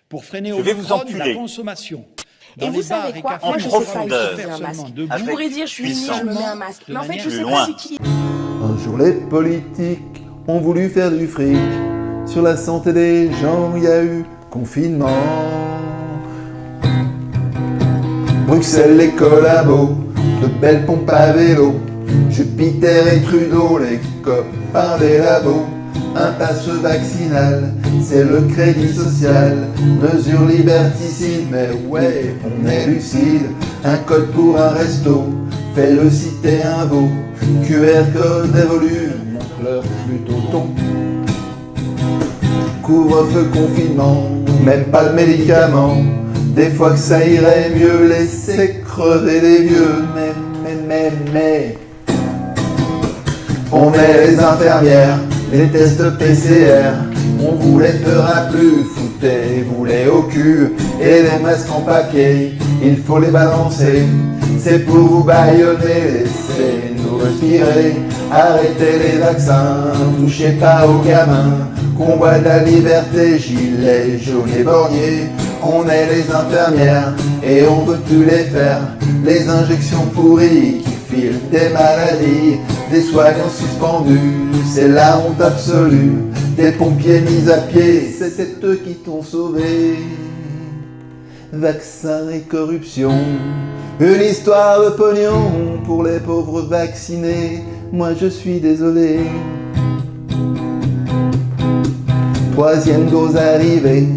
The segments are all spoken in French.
pour freiner Je au vais vous micron la enculer. consommation. Et Dans vous les bars savez et quoi? cafés, Moi, ne je sais pourra pas plus se utiliser faire un seulement masque. debout, Vous pourrez dire, je suis puissance. ministre, je me mets un masque. De Mais en fait, je manière sais loin. pas c'est qui. Un jour les politiques ont voulu faire du fric. Sur la santé des gens, il y a eu confinement. Bruxelles, les collabos, de belles pompes à vélo. Jupiter et Trudeau, les copains des labos. Un passe vaccinal, c'est le crédit social. Mesure liberticide, mais ouais, on est lucide. Un code pour un resto, fais-le citer un veau. QR code évolue, montre-leur plutôt ton. Couvre-feu, confinement, même pas de médicaments. Des fois que ça irait mieux, laisser crever les vieux. Mais on est les infirmières, les tests PCR. On vous les fera plus, foutez-vous les au cul. Et les masques en paquet, il faut les balancer. C'est pour vous bâillonner, laissez-nous respirer. Arrêtez les vaccins, touchez pas aux gamins. Combat de la liberté, gilets jaunes et borniers. On est les infirmières et on veut plus les faire. Les injections pourries qui filent des maladies. Des soignants suspendus, c'est la honte absolue. Des pompiers mis à pied, c'était eux qui t'ont sauvé. Vaccins et corruption, une histoire de pognon pour les pauvres vaccinés. Moi je suis désolé. Troisième dose arrivée,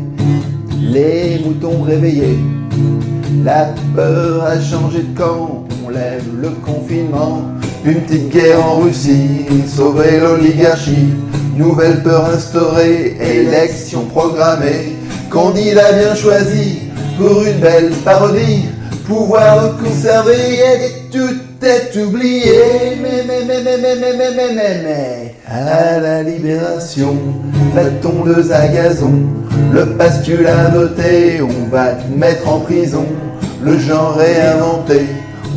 les moutons réveillés. La peur a changé de camp, on lève le confinement. Une petite guerre en Russie, sauver l'oligarchie. Nouvelle peur instaurée, élection programmée. Candidat bien choisi pour une belle parodie. Pouvoir conserver et tout est oublié. Mais à la libération, la tondeuse à gazon. Le passe tu l'as voté, on va te mettre en prison. Le genre réinventé,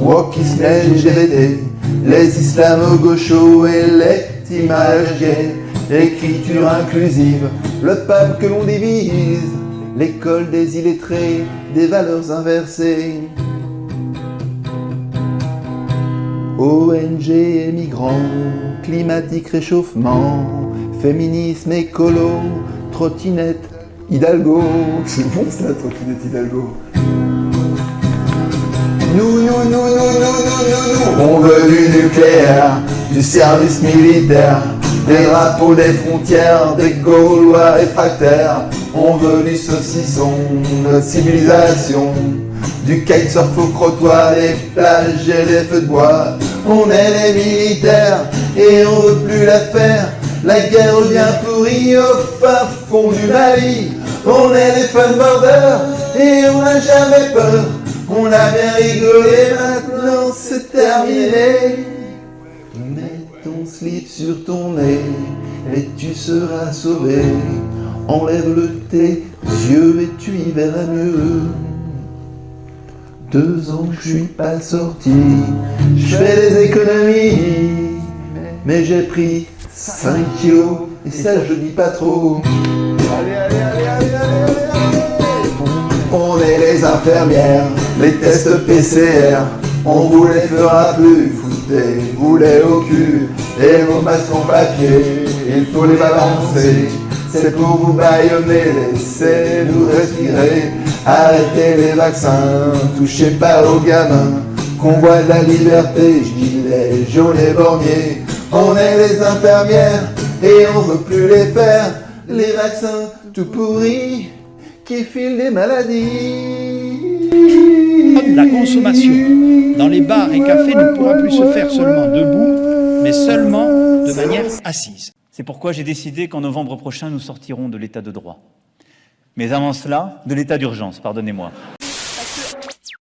wokisme LGBT. Les islamo-gauchos et les images gays. Écriture inclusive, le peuple que l'on divise. L'école des illettrés, des valeurs inversées. ONG et migrants, climatique réchauffement, féminisme écolo, trottinette Hidalgo. C'est bon ça, trottinette Hidalgo. Nous, on veut du nucléaire, du service militaire, des drapeaux des frontières, des Gaulois réfractaires. On veut du saucisson, notre civilisation, du kitesurf au crottoir, des plages et des feux de bois. On est les militaires et on veut plus la faire. La guerre bien pourrie au fin fond du Mali. On est les fun borders et on n'a jamais peur. On a bien rigolé, maintenant c'est terminé. Mets ton slip sur ton nez et tu seras sauvé. Enlève-le tes yeux et tu y verras mieux. 2 ans que je suis pas sorti, je fais des économies, mais j'ai pris 5 kilos et ça je dis pas trop. Allez. On est les infirmières, les tests PCR, on vous les fera plus, foutez-vous les au cul. Et vos masques en papier, il faut les balancer. C'est pour vous bâillonner, laissez-nous respirer. Arrêtez les vaccins, touchez pas aux gamins. Convoi de la liberté, gilets jaunes et borniers. On est les infirmières et on veut plus les faire. Les vaccins tout pourris qui filent des maladies. La consommation dans les bars et cafés ne pourra plus se faire seulement debout, mais seulement de manière assise. C'est pourquoi j'ai décidé qu'en novembre prochain, nous sortirons de l'état de droit. Mais avant cela, de l'état d'urgence, pardonnez-moi.